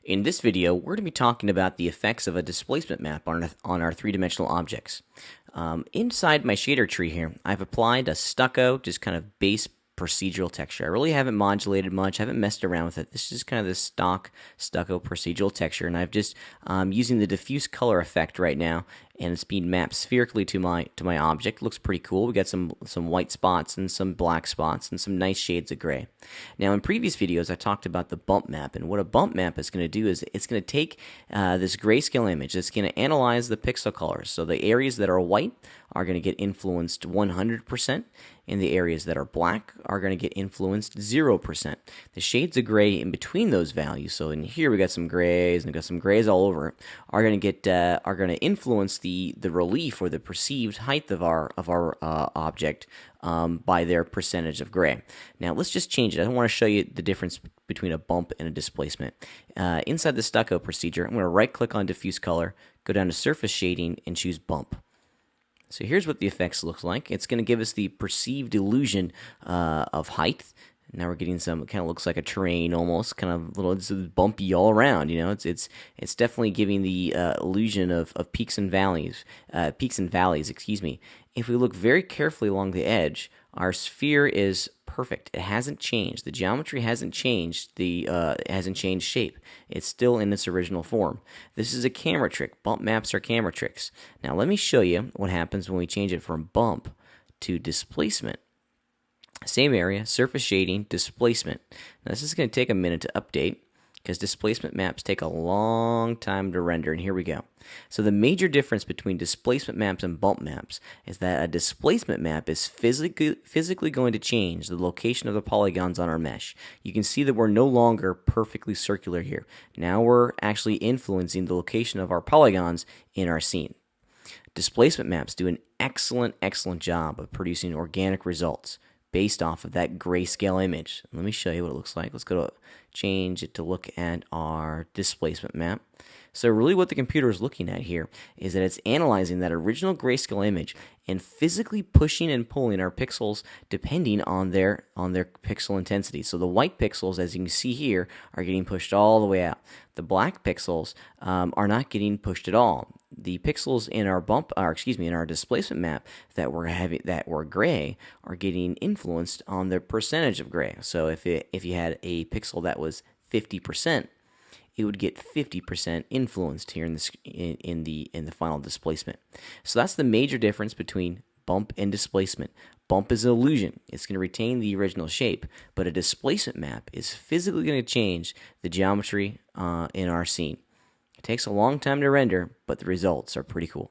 In this video, we're going to be talking about the effects of a displacement map on our three-dimensional objects. Inside my shader tree here, I've applied a stucco, just kind of base procedural texture. I really haven't modulated much, haven't messed around with it. This is kind of the stock stucco procedural texture, and I've just using the diffuse color effect right now, and it's being mapped spherically to my object. It looks pretty cool. We got some white spots and some black spots and some nice shades of gray. Now, in previous videos, I talked about the bump map, and what a bump map is going to do is it's going to take this grayscale image. It's going to analyze the pixel colors. So the areas that are white are going to get influenced 100%, and the areas that are black are going to get influenced 0%. The shades of gray in between those values, so in here we got some grays and we got some grays all over it, are going to influence the relief or the perceived height of our object by their percentage of gray. Now let's just change it. I want to show you the difference between a bump and a displacement. Inside the stucco procedure, I'm going to right click on diffuse color, go down to surface shading, and choose bump. So here's what the effects looks like. It's going to give us the perceived illusion of height. Now we're getting some, it kind of looks like a terrain almost, kind of little, it's bumpy all around, you know. It's definitely giving the illusion of peaks and valleys, excuse me. If we look very carefully along the edge, our sphere is perfect. It hasn't changed. The geometry hasn't changed. It hasn't changed shape. It's still in its original form. This is a camera trick. Bump maps are camera tricks. Now let me show you what happens when we change it from bump to displacement. Same area, surface shading, displacement. Now this is going to take a minute to update because displacement maps take a long time to render, and here we go. So the major difference between displacement maps and bump maps is that a displacement map is physically going to change the location of the polygons on our mesh. You can see that we're no longer perfectly circular here. Now we're actually influencing the location of our polygons in our scene. Displacement maps do an excellent job of producing organic results based off of that grayscale image. Let me show you what it looks like. Let's go to change it to look at our displacement map. So really what the computer is looking at here is that it's analyzing that original grayscale image and physically pushing and pulling our pixels depending on their pixel intensity. So the white pixels, as you can see here, are getting pushed all the way out. The black pixels are not getting pushed at all. The pixels in our in our displacement map that were gray are getting influenced on the percentage of gray. So if you had a pixel that was 50%, it would get 50% influenced here in the final displacement. So that's the major difference between bump and displacement. Bump is an illusion. It's going to retain the original shape, but a displacement map is physically going to change the geometry in our scene. It takes a long time to render, but the results are pretty cool.